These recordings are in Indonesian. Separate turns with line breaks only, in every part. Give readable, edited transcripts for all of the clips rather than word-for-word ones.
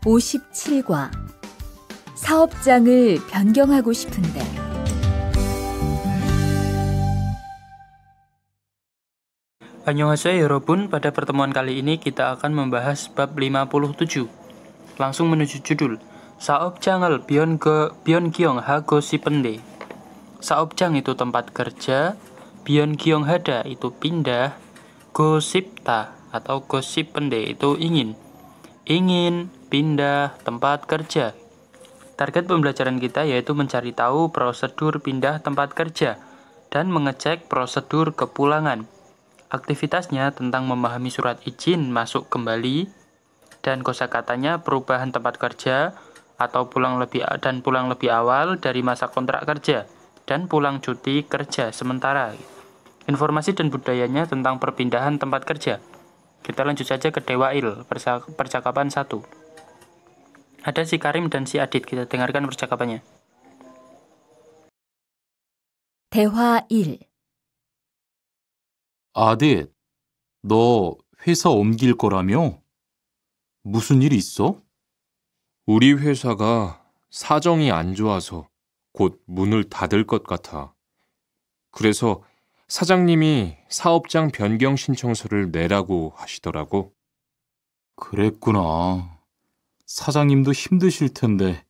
57과 사업장을 변경하고 싶은데.
Annyeonghaseyo 여러분, pada pertemuan kali ini kita akan membahas bab 57. Langsung menuju judul. 사업장을 변경하고 싶은데. 사업장 itu tempat kerja, 변경하다 itu pindah, 싶다 atau 싶은데 itu ingin. Ingin pindah tempat kerja. Target pembelajaran kita yaitu mencari tahu prosedur pindah tempat kerja dan mengecek prosedur kepulangan. Aktivitasnya tentang memahami surat izin masuk kembali dan kosakatanya perubahan tempat kerja atau pulang lebih awal dari masa kontrak kerja dan pulang cuti kerja sementara. Informasi dan budayanya tentang perpindahan tempat kerja. Kita lanjut saja ke Dewail, percakapan 1. Ada si Karim dan si Adit, kita dengarkan percakapannya.
대화 1.
아딧, 너 회사 옮길 거라며? 무슨 일 있어?
우리 회사가 사정이 안 좋아서 곧 문을 닫을 것 같아. 그래서 사장님이 사업장 변경 신청서를 내라고 하시더라고.
그랬구나. 사장님도 힘드실 텐데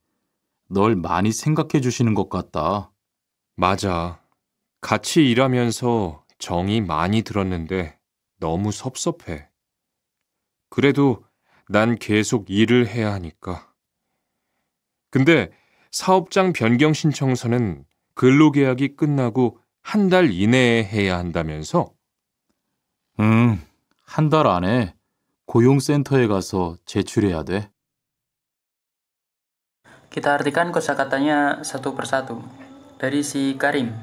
널 많이 생각해 주시는 것 같다.
맞아. 같이 일하면서 정이 많이 들었는데 너무 섭섭해. 그래도 난 계속 일을 해야 하니까. 근데 사업장 변경 신청서는 근로계약이 끝나고 한 달 이내에 해야 한다면서?
한 달 안에 고용센터에 가서 제출해야 돼.
Kita artikan kosakatanya satu persatu. Dari si Karim.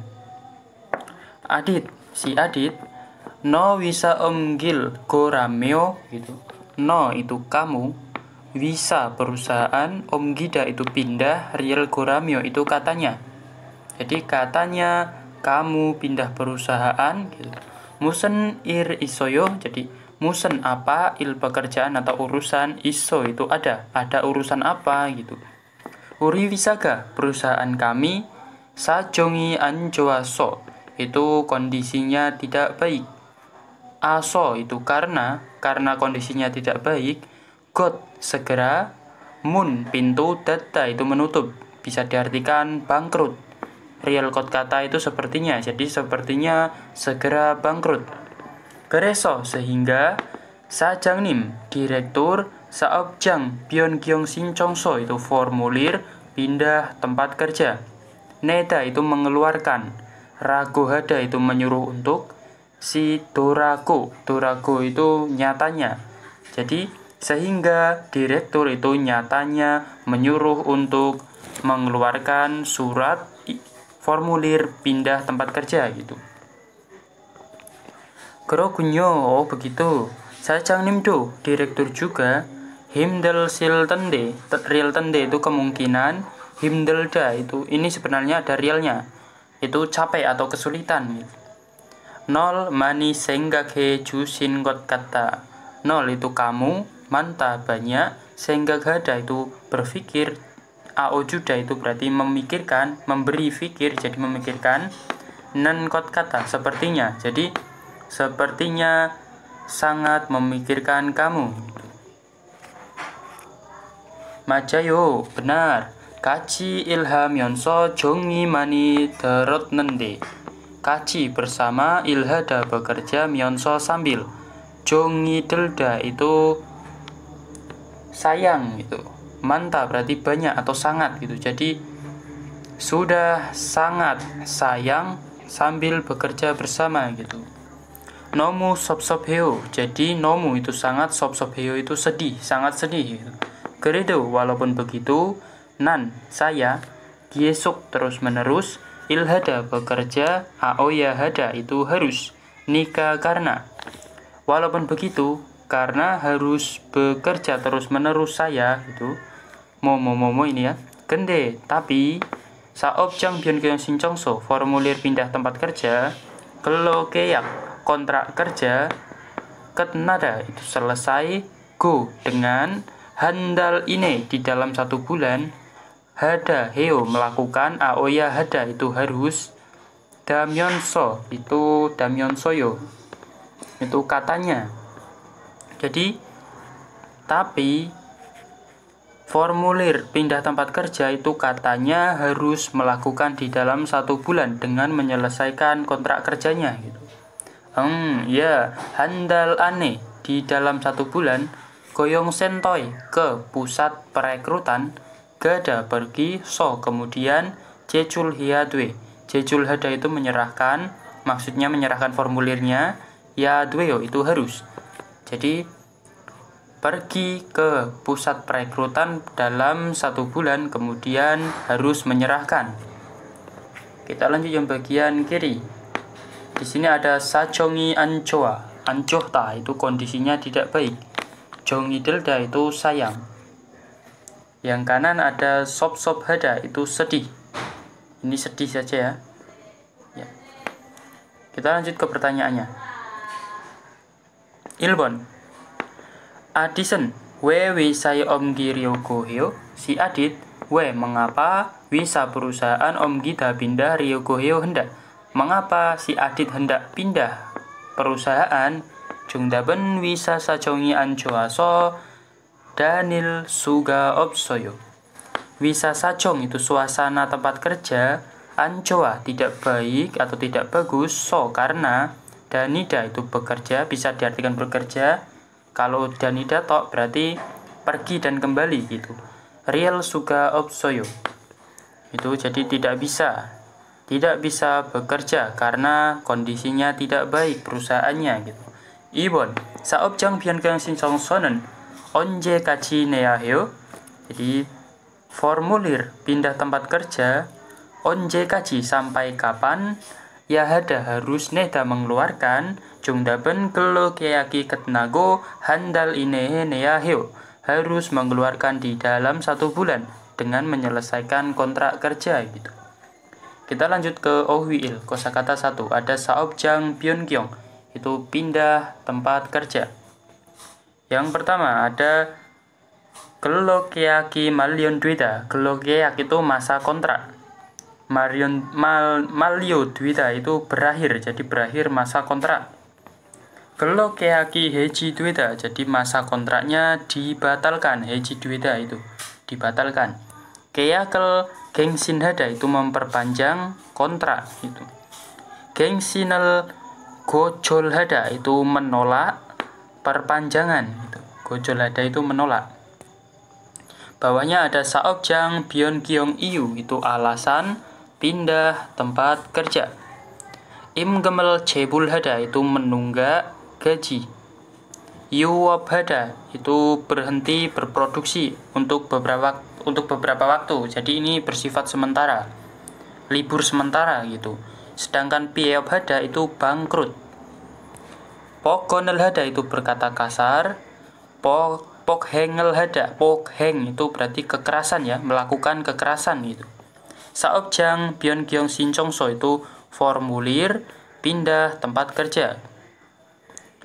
Adit, si Adit, no bisa omgil gorameo gitu. No itu kamu, bisa perusahaan, omgida itu pindah, real gorameo itu katanya. Jadi katanya kamu pindah perusahaan gitu. Musen ir isoyo, jadi musen apa, il pekerjaan atau urusan, iso itu ada urusan apa gitu. Uri wisaga, perusahaan kami, sajongi anjoaso, itu kondisinya tidak baik. Aso itu karena kondisinya tidak baik. Got segera, mun pintu, data itu menutup, bisa diartikan bangkrut. Real code kata itu sepertinya, jadi sepertinya segera bangkrut. Kereso sehingga 사장님, direktur, 사업장 변경 신청서 itu formulir pindah tempat kerja. Neda itu mengeluarkan, ragohada itu menyuruh untuk, si dorago itu nyatanya. Jadi sehingga direktur itu nyatanya menyuruh untuk mengeluarkan surat formulir pindah tempat kerja gitu. 그렇군요. Oh begitu. 사장님도 direktur juga. 힘들실 텐데. Real 텐데 itu kemungkinan. 힘들다 itu ini sebenarnya ada realnya. Itu capek atau kesulitan gitu. Nol 많이 생각해 주신 것 같다. Nol itu kamu, manta banyak, 생각하다 itu berpikir, aojuda itu berarti memikirkan, memberi fikir jadi memikirkan, nen kot kata sepertinya, jadi sepertinya sangat memikirkan kamu. 맞아요, benar. 같이 일하면서 정이 많이 들었는데. 같이 bersama, ilhada bekerja, 면서 sambil. 정이 들다 itu sayang gitu. Manta berarti banyak atau sangat gitu. Jadi sudah sangat sayang sambil bekerja bersama gitu. Nomu 섭섭해요. Jadi nomu itu sangat, 섭섭해요 itu sedih, sangat sedih gitu. Kerido walaupun begitu, nan saya 계속 terus menerus, ilhada bekerja, aoya hada itu harus, nikah karena. Walaupun begitu, karena harus bekerja terus menerus saya gitu. Momo ini ya. 근데 tapi 사업장 변경 신청서 formulir pindah tempat kerja, 근로계약 kontrak kerja, 끝나다 itu selesai, go dengan handal ini di dalam 1 bulan, hada heo melakukan, aoya hada itu harus, damyonso itu damyonsoyo itu katanya. Jadi tapi formulir pindah tempat kerja itu katanya harus melakukan di dalam 1 bulan dengan menyelesaikan kontrak kerjanya gitu. Ya, handal ane di dalam 1 bulan, goyong sentoy ke pusat perekrutan, gada pergi, so kemudian jejul hiadwe. Jejul hada itu menyerahkan, maksudnya menyerahkan formulirnya, yadweo itu harus. Jadi pergi ke pusat perekrutan dalam 1 bulan, kemudian harus menyerahkan. Kita lanjut yang bagian kiri. Di sini ada sajongi ancoa, ancohta itu kondisinya tidak baik. Jongi delda itu sayang. Yang kanan ada sop hada itu sedih. Ini sedih saja ya. Kita lanjut ke pertanyaannya. Ilbon Adison, we wisai omgi ryogohyo. Si Adit, we mengapa wisa perusahaan omgi dah pindah ryogohyo hendak? Mengapa si Adit hendak pindah perusahaan? Jungdaben wisa sajongi anjoaso Danil suga opsoyo. Wisa sajong itu suasana tempat kerja, ancoa tidak baik atau tidak bagus, so karena danida itu bekerja, bisa diartikan bekerja. Kalau danida tok berarti pergi dan kembali gitu. Real suga opsoyo itu jadi tidak bisa bekerja karena kondisinya tidak baik perusahaannya gitu. Ibon saobjang biangang sinsong sonen onje kaji neahyo. Jadi formulir pindah tempat kerja onje kaji sampai kapan, ya hada harus neda mengeluarkan, jungdaben kelo keyaki ketnago handal inehe neahyo harus mengeluarkan di dalam 1 bulan dengan menyelesaikan kontrak kerja gitu. Kita lanjut ke ohwiil, kosakata 1 ada saobjang byongyong itu pindah tempat kerja. Yang pertama ada kelokeyaki malyon dwida. Kelokeyak itu masa kontrak. Malyo dwida itu berakhir, jadi berakhir masa kontrak. Kelokeyaki heji dwida, jadi masa kontraknya dibatalkan. Heji dwida itu dibatalkan. Keyakel gengsin hada itu memperpanjang kontrak itu. Gengsinel gojol hada itu menolak perpanjangan itu. Gojol hada itu menolak. Bawahnya ada saobjang byongyong iu itu alasan pindah tempat kerja. Imgemel cebul hada itu menunggak gaji. Yuwab hada itu berhenti berproduksi untuk beberapa waktu. Jadi ini bersifat sementara, libur sementara gitu. Sedangkan piyeob hada itu bangkrut. Pokonel hada itu berkata kasar. Pokhengel hada, pokheng itu berarti kekerasan ya, melakukan kekerasan gitu. Saobjang byongyong sinchongso itu formulir pindah tempat kerja.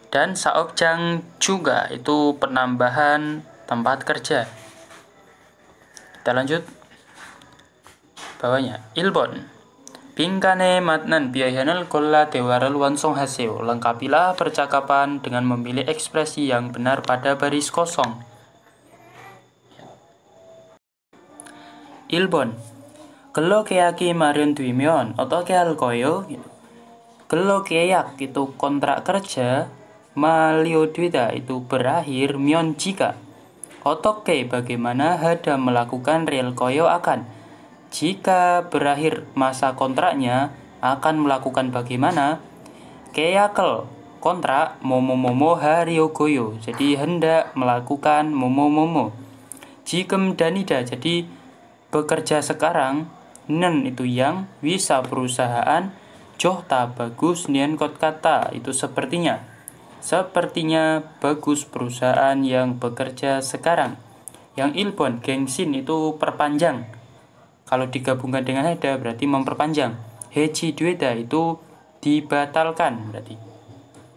Dan saobjang juga itu penambahan tempat kerja. Kita lanjut bawahnya. Ilbon Bingkane matnan biayanel kolla dewaral wansong haseo. Lengkapilah percakapan dengan memilih ekspresi yang benar pada baris kosong. Ilbon Kelo keyaki marin dwimyon atau keal koyo. Kelo keyak itu kontrak kerja, malio dwida itu berakhir, myon jika. Otoke bagaimana hada melakukan real koyo akan. Jika berakhir masa kontraknya akan melakukan bagaimana? Keyakel kontrak momo haryogoyo, jadi hendak melakukan momo. Jikem danida, jadi bekerja sekarang. Nen itu yang, wisa perusahaan, johta bagus, nian kot kata itu sepertinya bagus perusahaan yang bekerja sekarang. Yang ilbon gengsin itu perpanjang. Kalau digabungkan dengan hada berarti memperpanjang. Heji dwida itu dibatalkan berarti.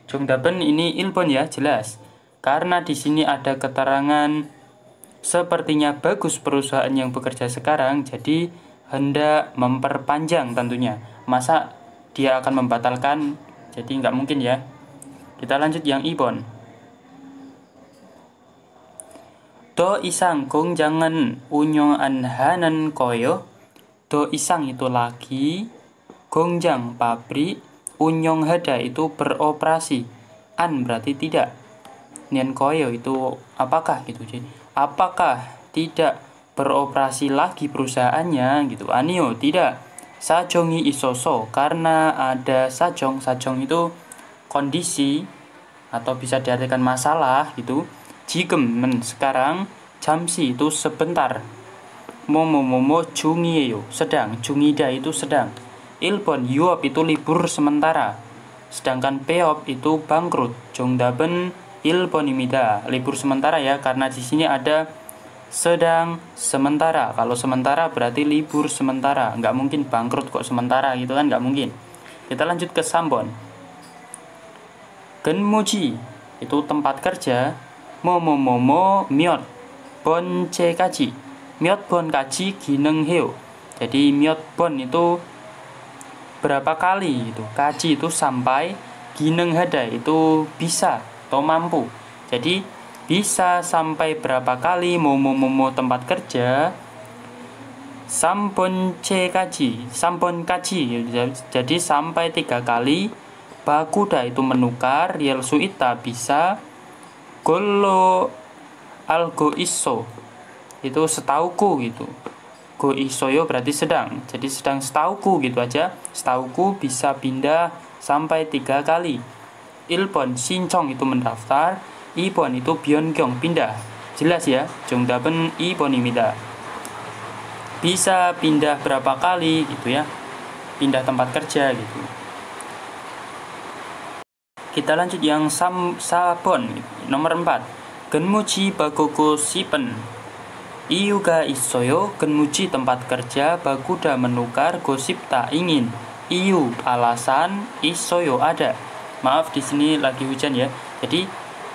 Jungdaben ini ilbon ya, jelas. Karena di sini ada keterangan Sepertinya bagus perusahaan yang bekerja sekarang, jadi hendak memperpanjang tentunya. Masa dia akan membatalkan? Jadi nggak mungkin ya. Kita lanjut yang ibon. Do isang jangan unyong anhanan koyo. Do isang itu lagi, gongjang pabrik, unyong hada itu beroperasi. An berarti tidak. Nian koyo itu apakah gitu. Jadi apakah tidak beroperasi lagi perusahaannya gitu. Anio tidak. Sajongi isoso karena ada sajong. Sajong itu kondisi atau bisa diartikan masalah gitu. Jikem sekarang, jamsi itu sebentar. Momo jungieyo sedang, jungida itu sedang. Ilpon yuop itu libur sementara. Sedangkan peop itu bangkrut. Jongdaben ilponimida libur sementara ya, karena di sini ada sedang sementara. Kalau sementara berarti libur sementara. Nggak mungkin bangkrut kok sementara gitu kan, nggak mungkin. Kita lanjut ke sambon. Genmuji itu tempat kerja. Momo miot bon kaji. Miot bon kaji gineng heo. Jadi miot bon itu berapa kali itu. Kaji itu sampai, gineng hada itu bisa atau mampu. Jadi bisa sampai berapa kali. Momo tempat kerja. Sampon kaji. Sampon kaji. Jadi sampai 3 kali. Bakuda itu menukar. Riel suita bisa. Golo algo iso itu setauku gitu. Go isoyo berarti sedang. Jadi sedang setauku gitu aja. Setauku bisa pindah sampai 3 kali. Ilpon sincong itu mendaftar. Ipon itu byongyong pindah. Jelas ya. Jongdaben iponimida. Bisa pindah berapa kali gitu ya. Pindah tempat kerja gitu. Kita lanjut yang sabon nomor 4. Genmuji bagoko sipen. Iyuga isoyo, genmuji tempat kerja, baguda menukar, gosip tak ingin. Iyu alasan, isoyo ada. Maaf di sini lagi hujan ya. Jadi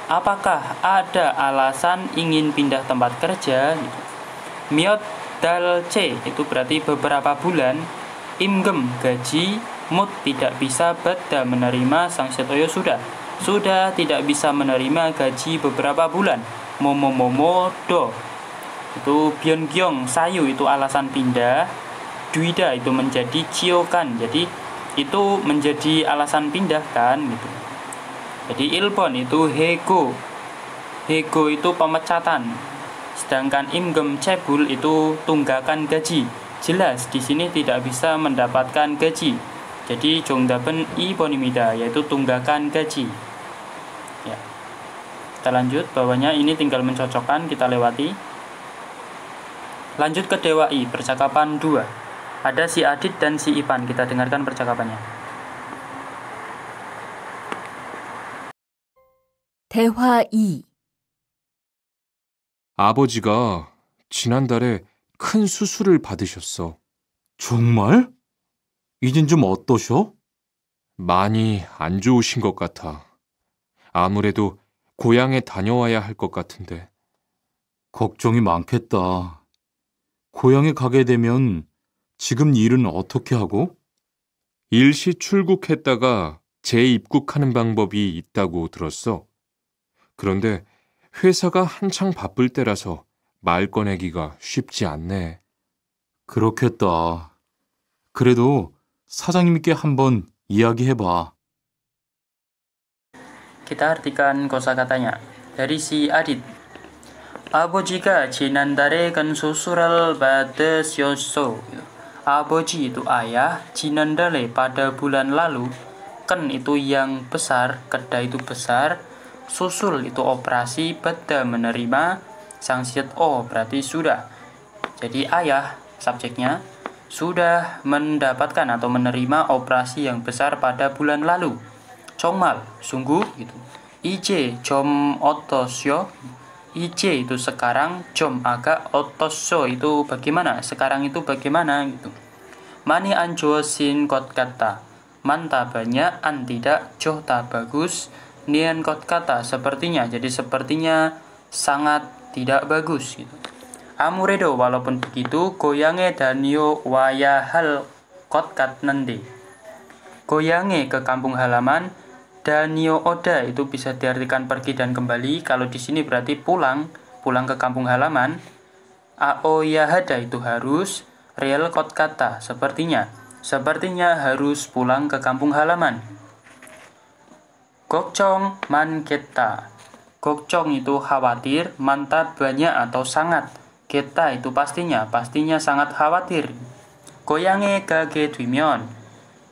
apakah ada alasan ingin pindah tempat kerja? Miot dal C itu berarti beberapa bulan. Imgem gaji, mut tidak bisa, bada menerima, sang setoyo sudah tidak bisa menerima gaji beberapa bulan. Momo do itu byongyong sayu itu alasan pindah. Duida itu menjadi ciokan, jadi itu menjadi alasan pindah kan gitu. Jadi ilpon itu hego itu pemecatan. Sedangkan imgem cebul itu tunggakan gaji. Jelas di sini tidak bisa mendapatkan gaji. Jadi jongdaben iponimida yaitu tunggakan gaji. Ya. Kita lanjut, bawahnya ini tinggal mencocokkan, kita lewati. Lanjut ke Dewa I, percakapan 2. Ada si Adit dan si Ipan, kita dengarkan percakapannya.
대화 2.
아버지가 지난달에 큰 수술을 받으셨어.
정말? 이젠 좀 어떠셔?
많이 안 좋으신 것 같아. 아무래도 고향에 다녀와야 할 것 같은데.
걱정이 많겠다. 고향에 가게 되면 지금 일은 어떻게 하고?
일시 출국했다가 재입국하는 방법이 있다고 들었어. 그런데 회사가 한창 바쁠 때라서 말 꺼내기가 쉽지 않네.
그렇겠다. 그래도 사장님께 한번 이야기해봐.
Kita artikan kosakatanya. Dari si Adit. 아버지가 지난달에 간 수술을 받으셨어. Aboji itu ayah, jinandale pada bulan lalu, ken itu yang besar, keda itu besar, susul itu operasi, bada menerima, sangsiat berarti sudah. Jadi ayah, subjeknya, sudah mendapatkan atau menerima operasi yang besar pada bulan lalu. 정말, sungguh gitu. Ije jom otosyo. Ije itu sekarang, jom agak, otosyo itu bagaimana, sekarang itu bagaimana gitu. Mani anjosin kot kata, manta banyak, an tidak, joh tak bagus, nian kot kata sepertinya, jadi sepertinya sangat tidak bagus gitu. Amuredo walaupun begitu goyange danio wayahal kotkat nende. Goyange ke kampung halaman, danio oda itu bisa diartikan pergi dan kembali. Kalau di sini berarti pulang ke kampung halaman. Aoyahada itu harus, real kotkata sepertinya harus pulang ke kampung halaman. Gokchong manketa. Gokchong itu khawatir, manta banyak atau sangat. Keta itu pastinya sangat khawatir. Goyange gage dwimyeon.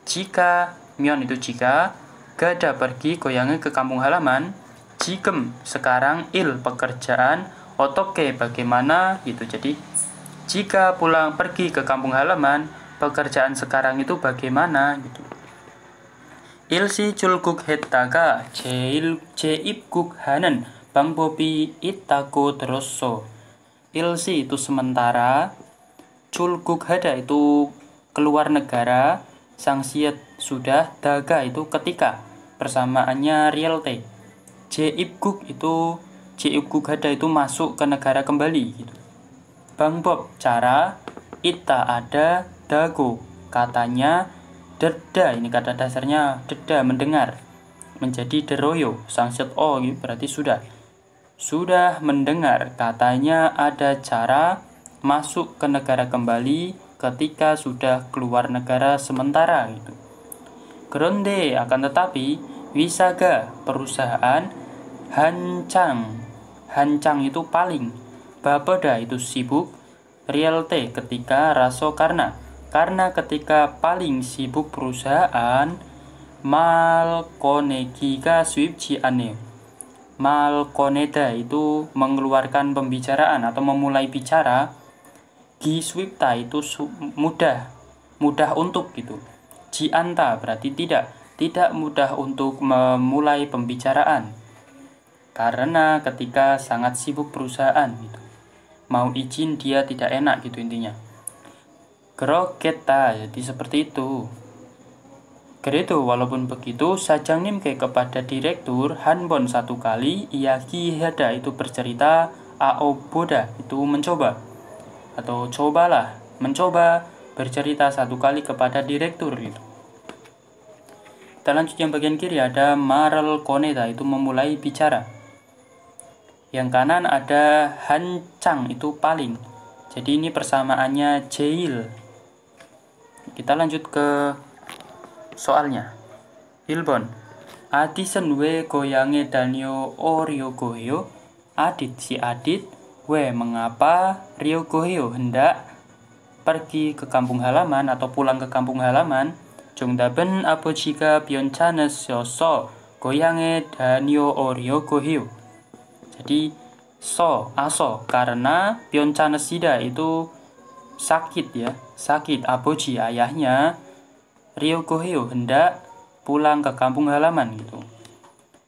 Jika myeon itu jika, gada pergi goyange ke kampung halaman. Jikem sekarang, il pekerjaan, otoke bagaimana gitu. Jadi jika pergi ke kampung halaman, pekerjaan sekarang itu bagaimana gitu. 일시 출국 했다가 재입국하는 방법이 있다고 들었어. 일시 itu sementara, 출국하다 itu keluar negara, 상시et sudah, daga itu ketika, persamaannya realte. 재입국하다 itu masuk ke negara kembali gitu. 방법 cara, ita ada, dago katanya, derda ini kata dasarnya derda mendengar, menjadi deroyo sangset berarti sudah mendengar katanya ada cara masuk ke negara kembali ketika sudah keluar negara sementara gitu. Kronde akan tetapi wisaga perusahaan, hancang itu paling, bapada itu sibuk, realte ketika, raso karena ketika paling sibuk perusahaan, malkonegiga swipji ane. Malkoneda itu mengeluarkan pembicaraan atau memulai bicara. Giswipta itu mudah untuk gitu. Jianta berarti tidak mudah untuk memulai pembicaraan. Karena ketika sangat sibuk perusahaan gitu. Mau izin dia tidak enak gitu intinya. Kroketa, jadi seperti itu. Kredo walaupun begitu, sajang nimke kepada direktur, hanbon satu kali, iyaki hada itu bercerita, aoboda itu mencoba. Atau cobalah, mencoba bercerita satu kali kepada direktur gitu. Kita lanjut yang bagian kiri ada maral koneta itu memulai bicara. Yang kanan ada hancang itu paling. Jadi ini persamaannya jail. Kita lanjut ke soalnya. 1번. 아디선 왜 고향에 다녀 오려고해요? si Adit. 왜 mengapa ryogoheyo hendak pergi ke kampung halaman atau pulang ke kampung halaman. 정답은 아버지가 변찮으셔서 고향에 다녀 오려고해요. Jadi aso karena 변찮으시다 itu sakit ya, sakit. Aboji ayahnya, ryogoheyo hendak pulang ke kampung halaman gitu.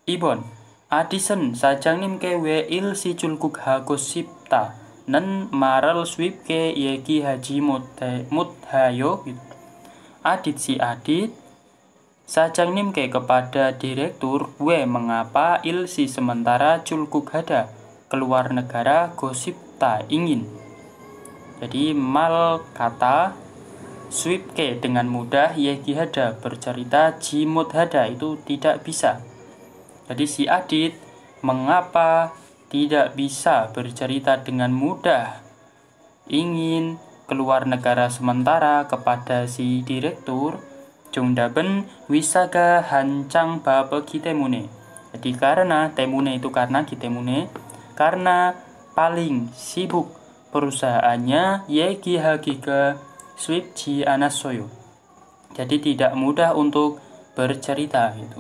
2번. 아디선 사장님께 왜 일시 출국하고 싶다 는 말을 쉽게 얘기하지 못해요 gitu. Si Adit 사장님께 kepada direktur, we mengapa, ilsi sementara, 출국하다 keluar negara, gosipta ingin. Jadi mal kata, swipke dengan mudah, yegihada bercerita, jimuthada itu tidak bisa. Jadi si Adit mengapa tidak bisa bercerita dengan mudah, ingin keluar negara sementara kepada si direktur. 정답은 위사가 한창 바쁘기 때문에. Jadi karena temune itu karena 기때문에, karena paling sibuk perusahaannya 얘기하기가 쉽지 않았어요. Jadi tidak mudah untuk bercerita gitu.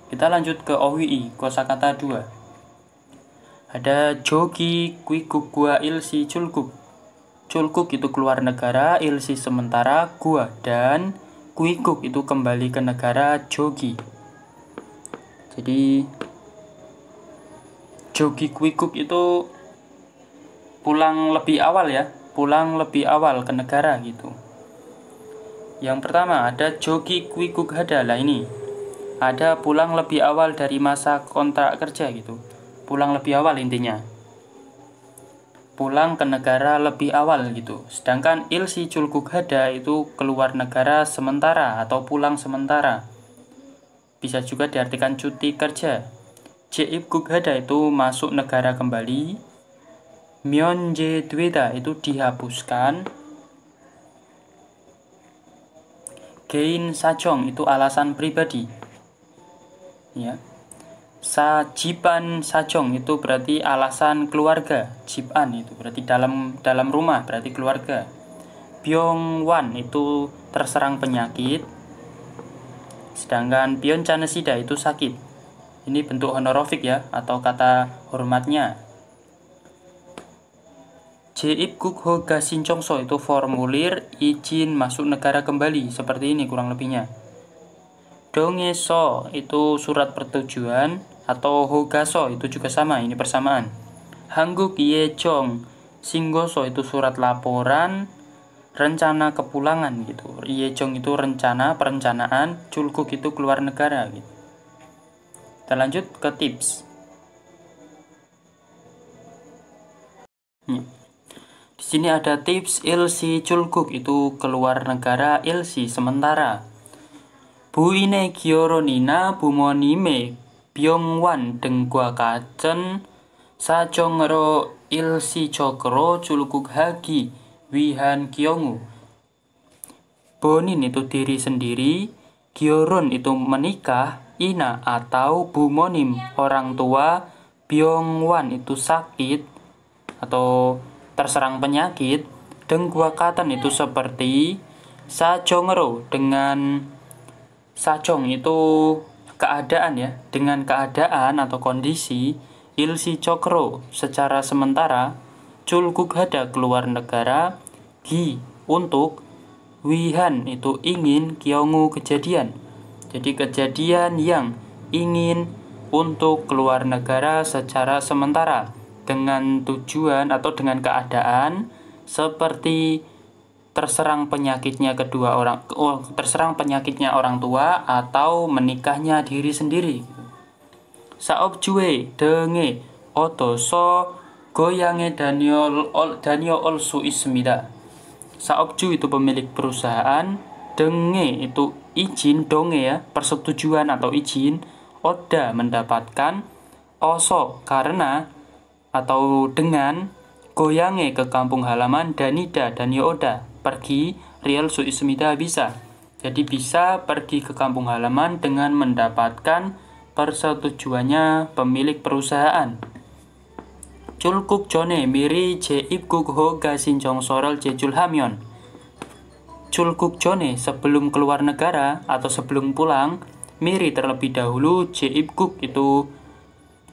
Kita lanjut ke OWI kosakata 2. Ada jogi kuikuk gua ilsi culkuk. Culkuk itu keluar negara, ilsi sementara, gua dan kuikuk itu kembali ke negara jogi. Jadi jogi kuikuk itu pulang lebih awal ya, pulang lebih awal ke negara gitu. Yang pertama ada jogi kuikuk hadalah ini. Ada pulang lebih awal dari masa kontrak kerja gitu. Pulang lebih awal intinya. pulang ke negara lebih awal gitu. Sedangkan ilsi culkuk hada itu keluar negara sementara atau pulang sementara. Bisa juga diartikan cuti kerja. Jeibguk hada itu masuk negara kembali. Myeonje dweda itu dihapuskan. Gein sajong itu alasan pribadi. Ya. Sajiban sajong itu berarti alasan keluarga. Jiban itu berarti dalam rumah, berarti keluarga. Byongwan itu terserang penyakit. Sedangkan Pyeonchanesida itu sakit. Ini bentuk honorofik ya, atau kata hormatnya. Jeibguk hoga sinchongso itu formulir izin masuk negara kembali. Seperti ini kurang lebihnya. Dongeso itu surat pertujuan, atau hogaso itu juga sama, ini persamaan. Hangguk Yejong Singgoso itu surat laporan, rencana kepulangan gitu. Yejong itu rencana, perencanaan, culkuk itu keluar negara gitu. Kita lanjut ke tips. Di sini ada tips ilsi culkuk itu keluar negara ilsi sementara. 부인의 기어론이나 부모님의 병원 등과 같은 사정으로 일시적으로 출국하기 위한 경우. Bonin itu diri sendiri, gioron itu menikah, ina atau bumonim orang tua, byongwan itu sakit atau terserang penyakit, dengguakatan itu seperti, sajongero dengan sajong itu keadaan ya, dengan keadaan atau kondisi, ilsi cokro secara sementara, culkuk hada keluar negara, gi untuk, wihan itu ingin, kyongu kejadian. Jadi kejadian yang ingin untuk keluar negara secara sementara dengan tujuan atau dengan keadaan seperti terserang penyakitnya terserang penyakitnya orang tua atau menikahnya diri sendiri. Saobjue denge otoso goyange Daniel olsu ismida. Saobju itu pemilik perusahaan, denge itu izin, donge ya, persetujuan atau izin, oda mendapatkan, oso karena atau dengan, goyange ke kampung halaman, danida dan yoda pergi, real suismida bisa. Jadi bisa pergi ke kampung halaman dengan mendapatkan persetujuannya pemilik perusahaan. Culkuk jone miri jeibguk hoga sinjong sorol jejul hamyon. Culkuk jone sebelum keluar negara atau sebelum pulang, miri terlebih dahulu, jeibguk itu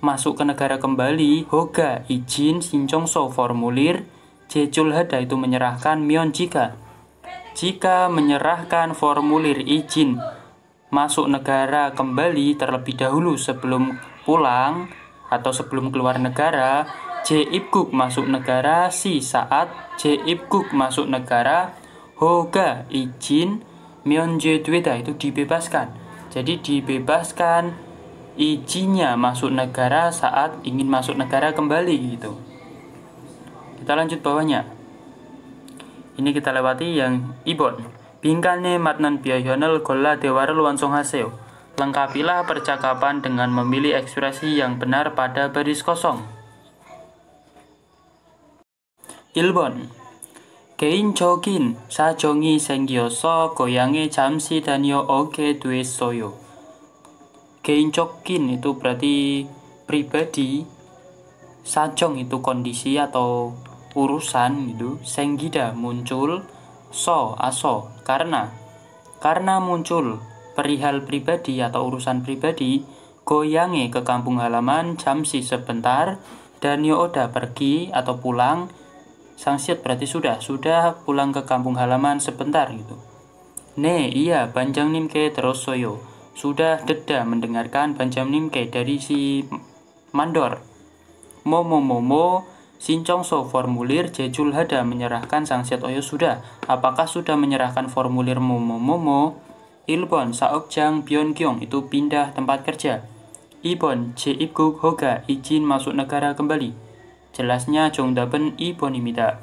masuk ke negara kembali, hoga izin, sinjongso formulir, jejul hada itu menyerahkan, myon jika menyerahkan formulir izin masuk negara kembali terlebih dahulu sebelum pulang atau sebelum keluar negara, jeibguk masuk negara, si saat jeibguk masuk negara, hoga izin, myeonje dweda itu dibebaskan. Jadi dibebaskan izinnya masuk negara saat ingin masuk negara kembali gitu. Kita lanjut bawahnya. Ini kita lewati yang ibon. Bingkane matnan biayonel golla dewarel wansonghaseyo. Lengkapilah percakapan dengan memilih ekspresi yang benar pada baris kosong. Ilbon. 개인적인 사정이 생겨서 고향에 잠시 다녀오게 됐어요. 개인적인 itu berarti pribadi, sajong itu kondisi atau urusan gitu, senggida muncul, aso karena muncul perihal pribadi atau urusan pribadi, goyange ke kampung halaman, jamsi sebentar, dan yoda pergi atau pulang, sangsiat berarti sudah pulang ke kampung halaman sebentar gitu. Iya banjang nimke terus soyo, sudah deda mendengarkan banjang nimke dari si mandor. Momo sinchongso formulir, jejul hada menyerahkan, sangsiat oyo sudah. Apakah sudah menyerahkan formulir momo? Ilbon saokjang byongyong itu pindah tempat kerja. Ibon jeibguk hoga izin masuk negara kembali. Jelasnya 정답은 2번입니다.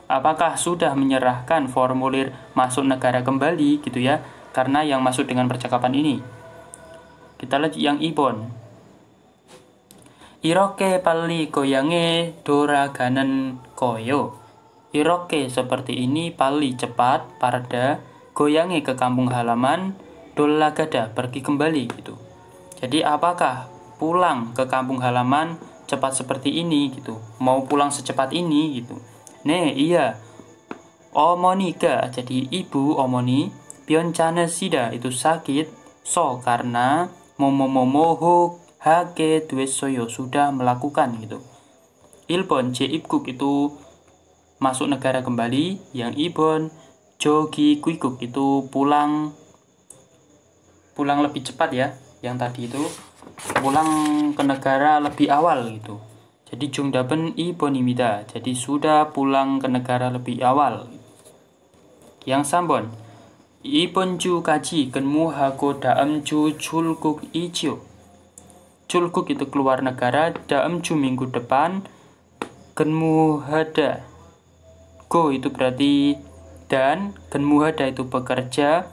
Apakah sudah menyerahkan formulir masuk negara kembali gitu ya? Karena yang masuk dengan percakapan ini. Kita lanjut yang 2번. 이렇게 빨리 고향에 돌아가는 거요. 이렇게 seperti ini, 빨리 cepat, parda, goyange ke kampung halaman, dolagada pergi kembali gitu. Jadi apakah pulang ke kampung halaman cepat seperti ini gitu? Mau pulang secepat ini gitu. 네, iya. 어머니가 jadi ibu 어머니, 변찮으시다 itu sakit, so karena 모모모모 하게 됐어요 sudah melakukan gitu. 1번 재입국 itu masuk negara kembali, yang 2번 조기 귀국 itu pulang lebih cepat ya. Yang tadi itu pulang ke negara lebih awal gitu. Jadi 정답은 2번입니다. Jadi sudah pulang ke negara lebih awal. Yang 3번. 이번 주까지 근무하고 다음 주 출국이지요. 출국 itu keluar negara, dalam ju minggu depan, 근무하다. Go itu berarti dan, 근무하다 itu bekerja,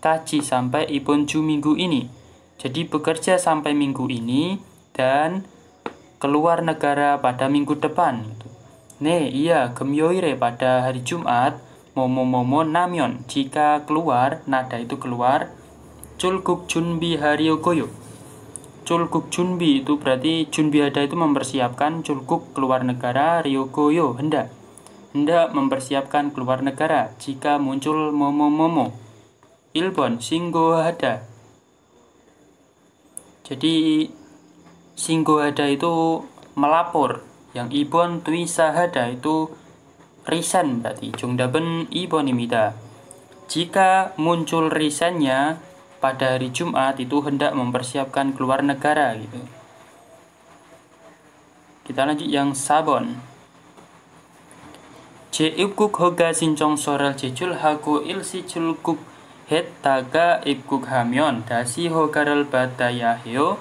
kaji sampai 이번 주 minggu ini. Jadi bekerja sampai minggu ini dan keluar negara pada minggu depan gitu. 네, iya, 금요일에 pada hari Jumat, 모모모모 나면 jika keluar, nada itu keluar, 출국 준비하려고요. 출국 준비 itu berarti 준비하다 itu mempersiapkan, 출국 keluar negara, ryogoyo hendak mempersiapkan keluar negara jika muncul momo-momo. 1번 신고하다. Jadi 신고하다 itu melapor. Yang 2번 투이사하다 itu resign berarti. 정답은 2번입니다. Jika muncul resignnya pada hari Jumat itu hendak mempersiapkan keluar negara gitu. Kita lanjut yang 4번. 재입국 허가 신청서를 제출하고 일시 출국했다가 입국하면 다시 허가를 받아야 해요.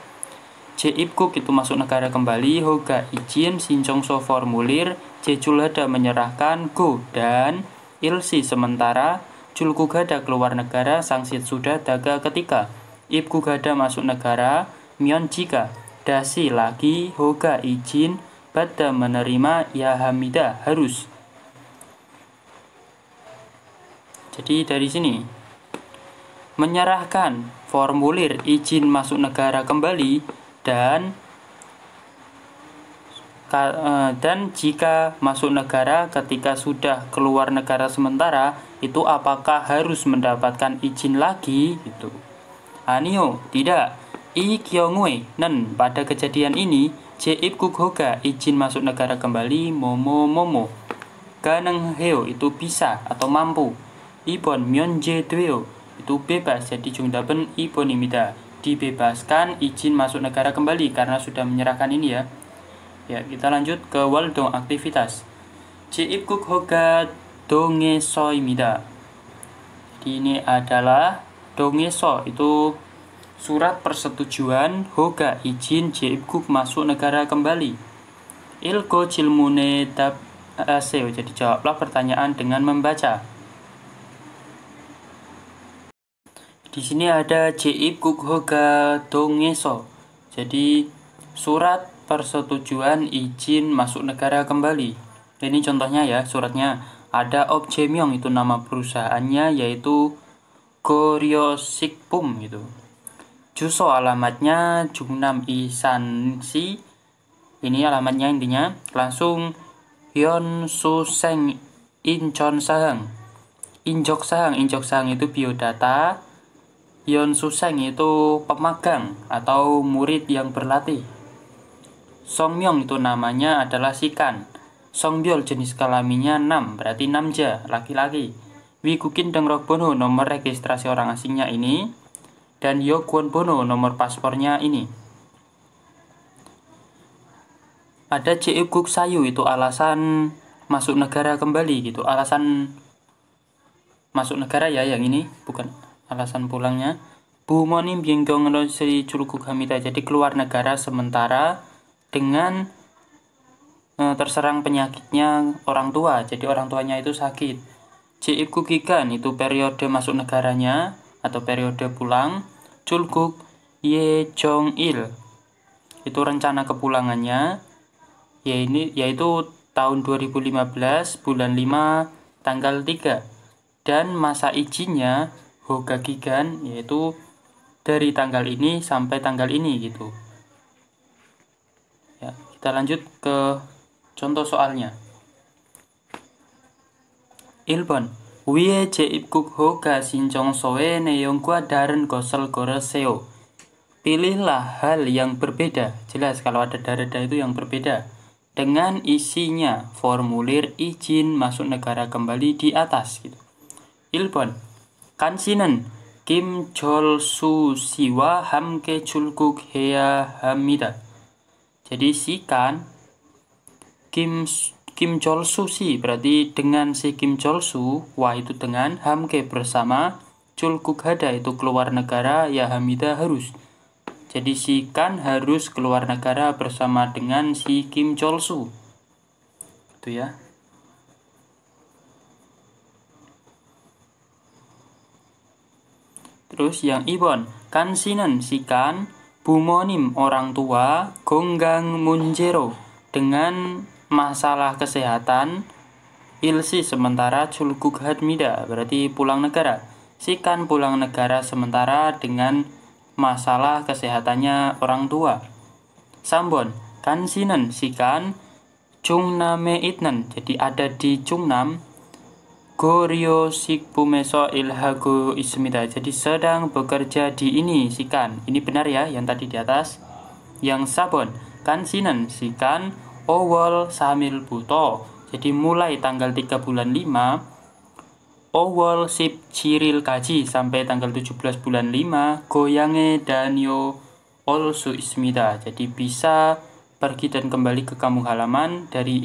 재입국 itu masuk negara kembali, hoga izin, 신청서 formulir, 제출하다 menyerahkan, go dan, ilsi sementara, 출국하다 keluar negara, sanksi sudah, daga ketika, 입국하다 masuk negara, 면 jika, dasi lagi, hoga izin, pada menerima, ya hamida harus. Jadi dari sini menyerahkan formulir izin masuk negara kembali dan jika masuk negara ketika sudah keluar negara sementara itu apakah harus mendapatkan izin lagi gitu. Anio, tidak. I kyongwe nen pada kejadian ini 재입국 허가 izin masuk negara kembali momo 가능 heo itu bisa atau mampu. 2번 면제돼요 itu bebas. Jadi 정답은 2번입니다. Dibebaskan izin masuk negara kembali karena sudah menyerahkan ini ya. Ya, kita lanjut ke 활동 aktivitas. 재입국 허가 동의서입니다. Jadi ini adalah 동의서 itu surat persetujuan, 허가 izin 재입국 masuk negara kembali. 읽고 질문에 답하세요. Jadi jawablah pertanyaan dengan membaca. Di sini ada 재입국 허가 동의서. Jadi surat persetujuan izin masuk negara kembali. Ini contohnya ya suratnya. Ada 업체명 itu nama perusahaannya yaitu Goryosikpum gitu. Juso alamatnya Jungnam Isansi. Ini alamatnya intinya. Langsung Hyunsuseng Incheonsahang. Injeksahang itu biodata. Hyunsuseng itu pemagang atau murid yang berlatih. Songmyong itu namanya adalah sikan. Songbyol jenis kelaminnya nam, berarti namja, laki-laki. Wikukin Dengrokbono nomor registrasi orang asingnya ini. Dan Yokwonbono nomor paspornya ini. Ada 재입국 sayu itu alasan masuk negara kembali gitu. Alasan masuk negara ya yang ini, bukan alasan pulangnya. 부모님 변경으로 출국합니다. Jadi keluar negara sementara dengan terserang penyakitnya orang tua, jadi orang tuanya itu sakit. Jeipkukigan itu periode masuk negaranya atau periode pulang. Chulguk Yejong-il itu rencana kepulangannya, yaitu tahun 2015 bulan 5 tanggal 3, dan masa izinnya Hogagigan yaitu dari tanggal ini sampai tanggal ini gitu. Ya, kita lanjut ke contoh soalnya. 1번 위에 제 입국허가 신청서의 내용과 다른 것을 고르세요. Pilihlah hal yang berbeda. Jelas kalau ada darada itu yang berbeda dengan isinya formulir izin masuk negara kembali di atas gitu. 1번 간신은 김철수 씨와 함께 출국해야 합니다. Jadi si kan Kim Chol-su si berarti dengan si Kim Chol-su, wah itu dengan, hamke bersama, Chulguk hada itu keluar negara, ya hamida harus. Jadi si kan harus keluar negara bersama dengan si Kim Chol-su. Itu ya. Terus yang ibon, kansinan si kan, bumonim orang tua, gonggang munjero dengan masalah kesehatan, ilsi sementara Chulguk hadmida berarti pulang negara. Sikan pulang negara sementara dengan masalah kesehatannya orang tua. Sambon kansinan sikan Chungname itnan, jadi ada di Chungnam. Gorio sikpumeso ilhago ismida, jadi sedang bekerja di ini sikan. Ini benar ya yang tadi di atas. Yang sabon kansinan sikan Owol samil buto, jadi mulai tanggal 3 bulan 5 Owol sip ciril kaji sampai tanggal 17 bulan 5 goyange danyo olsu ismida, jadi bisa pergi dan kembali ke kampung halaman dari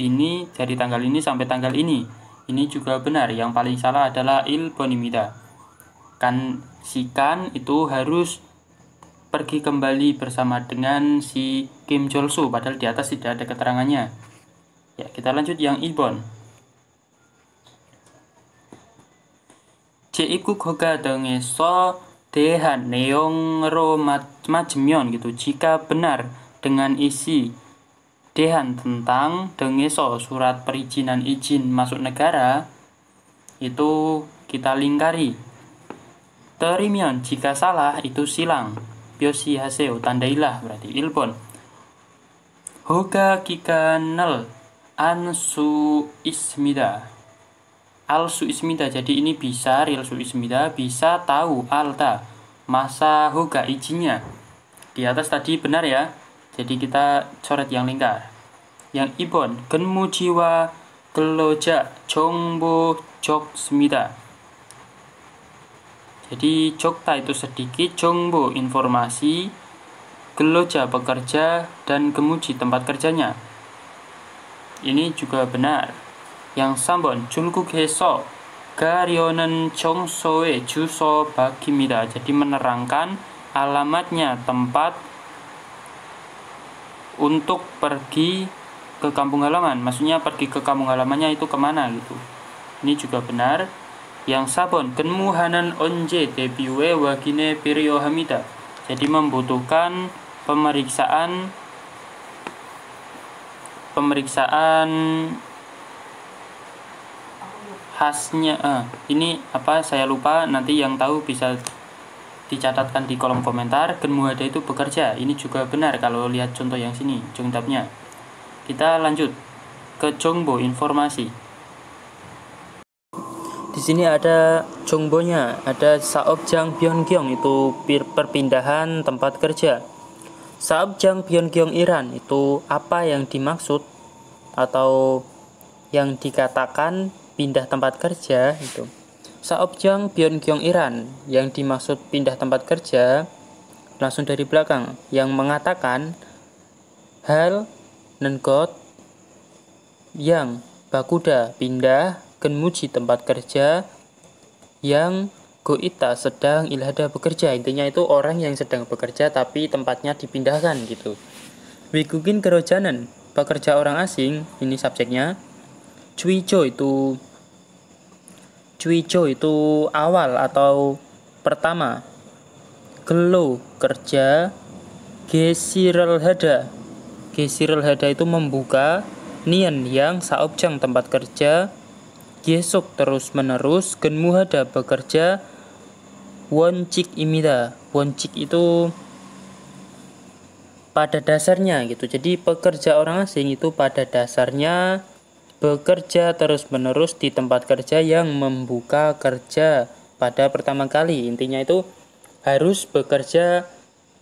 tanggal ini sampai tanggal ini. Ini juga benar, yang paling salah adalah ilponimida. Kan sikan itu harus pergi kembali bersama dengan si Kim Chol-su, padahal di atas tidak ada keterangannya. Ya, kita lanjut yang ibon. 제 입국허가 등에서 대한 내용으로 맞으면 gitu. Jika benar dengan isi dehan tentang 등에서 surat perizinan izin masuk negara, itu kita lingkari. Terimion jika salah itu silang. Byosi haseo tandailah berarti. 1번 Hoga kikanal ansu ismida. Alsu ismida, jadi ini bisa rilsu ismida, bisa tahu alta masa hoga izinnya. Di atas tadi benar ya, jadi kita coret yang lingkar. Yang ibon genmujiwa geloja jongbo joksmida. Jadi jokta itu sedikit, jongbo informasi, geloja bekerja, dan gemuji tempat kerjanya. Ini juga benar. Yang sambon julguk heso garyonen chongsoe juso bakimida, jadi menerangkan alamatnya tempat untuk pergi ke kampung halaman, maksudnya pergi ke kampung halamannya itu kemana gitu. Ini juga benar. Yang sabon kenmuhanan onje debiwe wagine pirio hamida, jadi membutuhkan pemeriksaan khasnya. Ini apa saya lupa, nanti yang tahu bisa dicatatkan di kolom komentar. Genmuhada itu bekerja, ini juga benar kalau lihat contoh yang sini jongdapnya. Kita lanjut ke jongbo informasi. Di sini ada jongbonya, ada saobjang byonggyong itu perpindahan tempat kerja. Saobjang byonggyong Iran itu apa yang dimaksud atau yang dikatakan pindah tempat kerja itu. Saobjang byonggyong Iran yang dimaksud pindah tempat kerja langsung dari belakang yang mengatakan hal nengot yang bakuda pindah genmuji tempat kerja yang goita sedang ilhada bekerja. Intinya itu orang yang sedang bekerja tapi tempatnya dipindahkan gitu. Wikukin kerojanan pekerja orang asing, ini subjeknya. Cuijo itu awal atau pertama. Gelo kerja. Gesirel hada itu membuka. Nian yang saobjang tempat kerja. Gesok terus menerus. Genmuhada bekerja. Woncik imida. Woncik itu pada dasarnya gitu. Jadi pekerja orang asing itu pada dasarnya bekerja terus-menerus di tempat kerja yang membuka kerja pada pertama kali. Intinya itu harus bekerja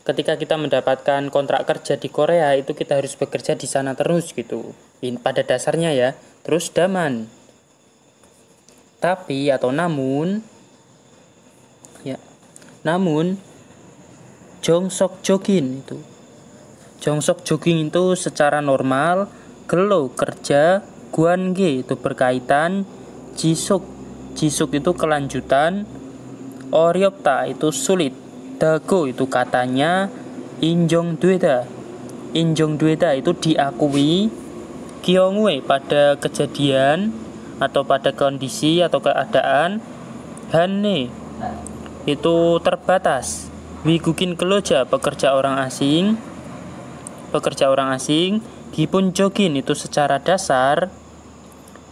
ketika kita mendapatkan kontrak kerja di Korea, itu kita harus bekerja di sana terus gitu. Pada dasarnya ya. Terus daman. Tapi atau namun jongsok jogging itu secara normal. Gelo kerja. Guange itu berkaitan. Jisuk itu kelanjutan. Oryopta itu sulit. Dago itu katanya. Injong dueda itu diakui. Kyongwe pada kejadian atau pada kondisi atau keadaan. Hane itu terbatas. Wigukin keloja pekerja orang asing. Gipun jogin itu secara dasar.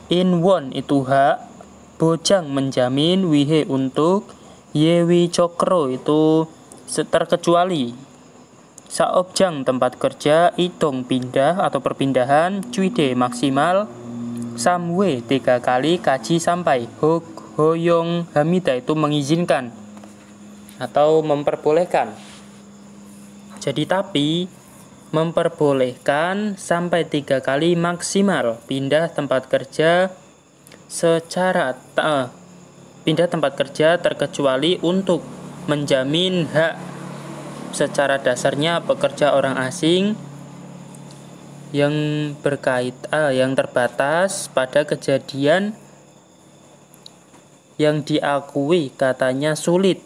Inwon itu hak. Bojang menjamin. Wihe untuk. Yewi cokro itu terkecuali. Saobjang tempat kerja. Idong pindah atau perpindahan. Cuide maksimal. Samwe 3 kali. Kaji sampai. Hoyong hamida itu mengizinkan atau memperbolehkan. Jadi tapi memperbolehkan sampai 3 kali maksimal pindah tempat kerja pindah tempat kerja terkecuali untuk menjamin hak secara dasarnya pekerja orang asing yang terbatas pada kejadian yang diakui katanya sulit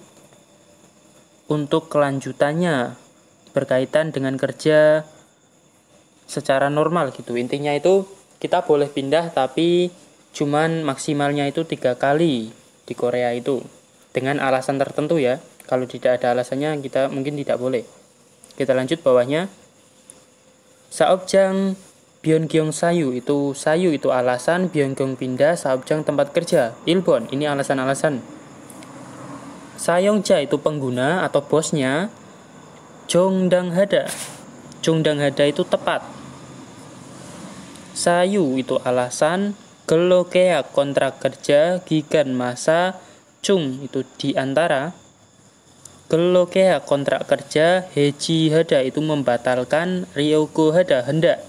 untuk kelanjutannya berkaitan dengan kerja secara normal gitu. Intinya itu kita boleh pindah tapi cuman maksimalnya itu 3 kali di Korea itu dengan alasan tertentu ya. Kalau tidak ada alasannya kita mungkin tidak boleh. Kita lanjut bawahnya. Saobjang Byeongyong sayu itu alasan. Byeongyong pindah. Saobjang tempat kerja. Ilbon ini alasan-alasan. Sayongja itu pengguna atau bosnya. Jongdanghada itu tepat. Sayu itu alasan. Gelokea kontrak kerja. Gigan masa. Chung itu diantara. Gelokea kontrak kerja. Heji hada itu membatalkan. Ryoko hada hendak.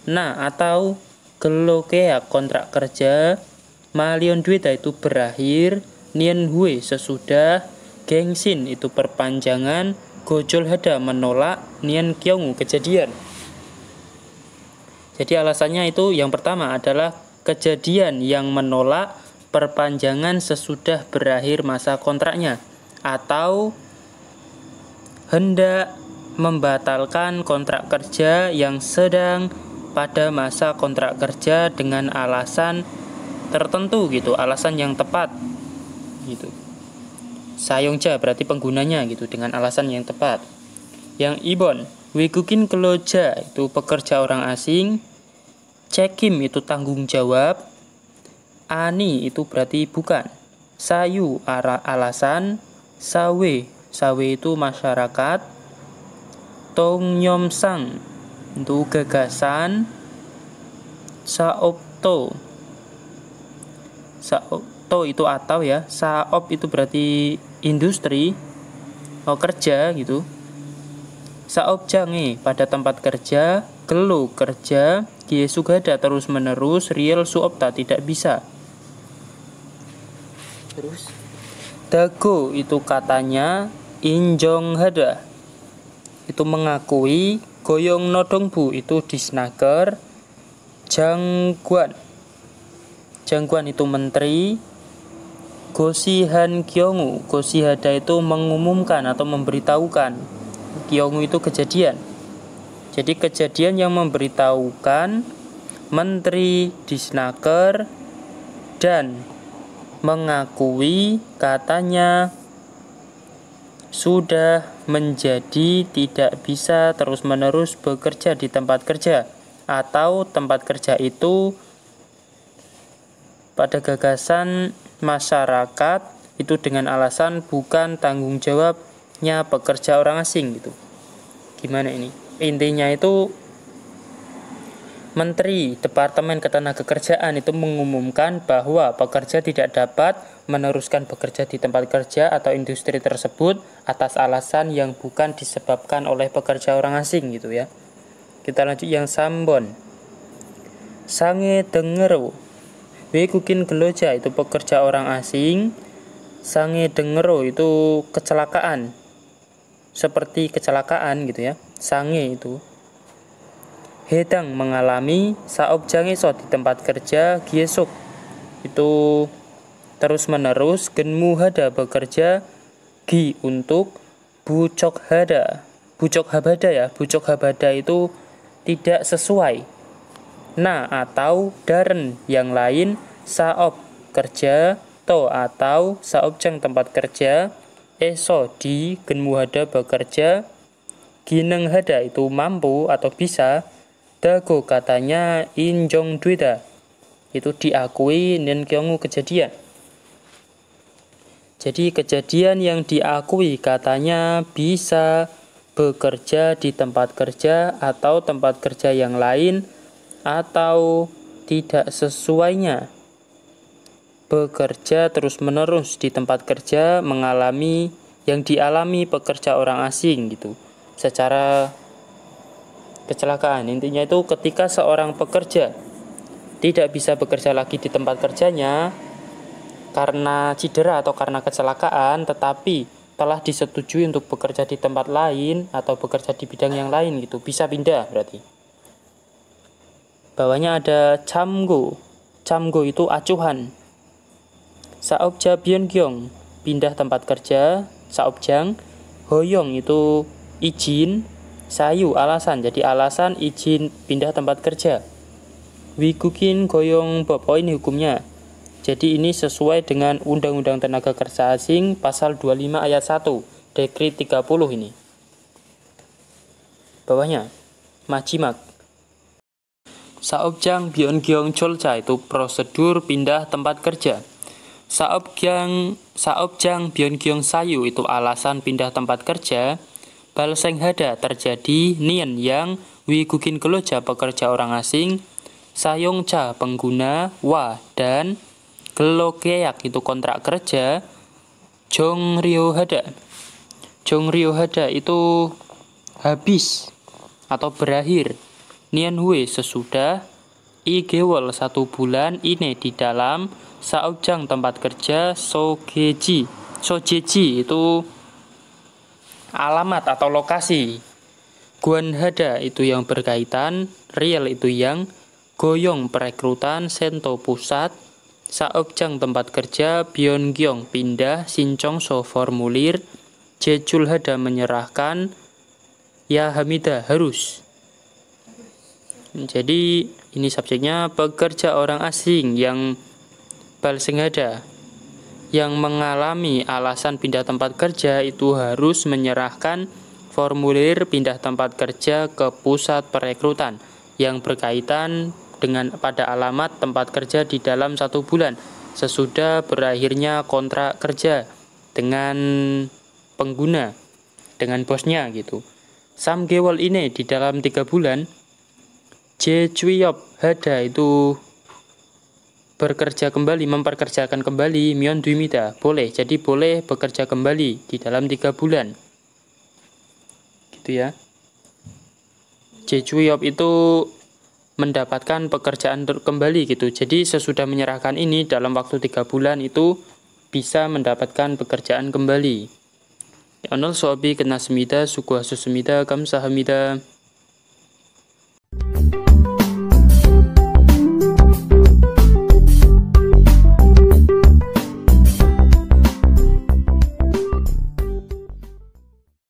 Nah atau gelokea kontrak kerja. Malion dueta itu berakhir. Nien hue sesudah. Gengsin itu perpanjangan. Gojol hada menolak. Nien kyongu kejadian. Jadi alasannya itu yang pertama adalah kejadian yang menolak perpanjangan sesudah berakhir masa kontraknya atau hendak membatalkan kontrak kerja yang sedang pada masa kontrak kerja dengan alasan tertentu gitu, alasan yang tepat gitu. Sayongja berarti penggunanya gitu dengan alasan yang tepat. Yang ibon, wigukin keloja itu pekerja orang asing. Cekim itu tanggung jawab. Ani itu berarti bukan. Sayu alasan. Sawe itu masyarakat. Tongyomsang itu gagasan. Saopto itu atau ya. Saop itu berarti industri. Kerja gitu. Saopjange pada tempat kerja. Gelo kerja. Giesugada terus menerus. Riel suopta tidak bisa. Terus Dago itu katanya. Injong hada itu mengakui. Goyong nodongbu itu disnaker. Jangguan itu menteri. Gosihan kyongu Gosihada itu mengumumkan atau memberitahukan. Kyongu itu kejadian. Jadi kejadian yang memberitahukan Menteri Disnaker dan mengakui katanya sudah menjadi tidak bisa terus-menerus bekerja di tempat kerja, atau tempat kerja itu pada gagasan masyarakat itu dengan alasan bukan tanggung jawabnya pekerja orang asing gitu. Gimana ini? Intinya itu Menteri Departemen Ketenagakerjaan itu mengumumkan bahwa pekerja tidak dapat meneruskan bekerja di tempat kerja atau industri tersebut atas alasan yang bukan disebabkan oleh pekerja orang asing gitu ya. Kita lanjut yang Sambon. Sange dengero. Wekukin geloja itu pekerja orang asing. Sange dengero itu kecelakaan. Seperti kecelakaan gitu ya. Sange itu. Hedang mengalami saobjangeso di tempat kerja giesok itu terus menerus genmu hada bekerja gi untuk bucok habada itu tidak sesuai na atau daren yang lain saob kerja to atau saobjang tempat kerja eso di genmu hada bekerja gineng hada itu mampu atau bisa dago katanya injong duida itu diakui dan kyongu kejadian. Jadi kejadian yang diakui katanya bisa bekerja di tempat kerja atau tempat kerja yang lain atau tidak sesuainya bekerja terus-menerus di tempat kerja mengalami yang dialami pekerja orang asing gitu secara kecelakaan. Intinya itu ketika seorang pekerja tidak bisa bekerja lagi di tempat kerjanya karena cedera atau karena kecelakaan, tetapi telah disetujui untuk bekerja di tempat lain atau bekerja di bidang yang lain gitu, bisa pindah berarti. Bawahnya ada chamgo. Chamgo itu acuhan. Saobja byongyong pindah tempat kerja, saobjang. Hoyong itu izin. Sayu alasan, jadi alasan izin pindah tempat kerja. Wikukin goyong bob, ini hukumnya. Jadi ini sesuai dengan Undang-Undang Tenaga Kerja Asing pasal 25 ayat 1, Dekri 30 ini. Bawahnya, majimak. Saobjang byongyong cholja itu prosedur pindah tempat kerja. Saobjang byongyong sayu itu alasan pindah tempat kerja. Balseng hada terjadi nian yang wikukin keloja pekerja orang asing, sayongcha pengguna, wa dan gelokeyak itu kontrak kerja, jongrio hada. Jongrio hada itu habis atau berakhir, nian hue sesudah, igewol 1 bulan ini di dalam, saobjang tempat kerja, sojeji itu alamat atau lokasi. Guan hada itu yang berkaitan, real itu yang, goyong perekrutan, sento pusat, saobjang tempat kerja, byongyong pindah, sincong so formulir, jejul hada menyerahkan, ya hamida harus. Jadi ini subjeknya pekerja orang asing yang balseng hada yang mengalami alasan pindah tempat kerja itu harus menyerahkan formulir pindah tempat kerja ke pusat perekrutan yang berkaitan dengan pada alamat tempat kerja di dalam 1 bulan sesudah berakhirnya kontrak kerja dengan pengguna, dengan bosnya gitu. Samgewol ini di dalam 3 bulan. Jecuyop hada itu bekerja kembali, memperkerjakan kembali, mion duimida, boleh, jadi boleh bekerja kembali di dalam 3 bulan gitu ya. Jecuyop itu mendapatkan pekerjaan kembali gitu, jadi sesudah menyerahkan ini dalam waktu 3 bulan itu bisa mendapatkan pekerjaan kembali. Onol sobi kena semida, sukuhasu semida, kamsahamida.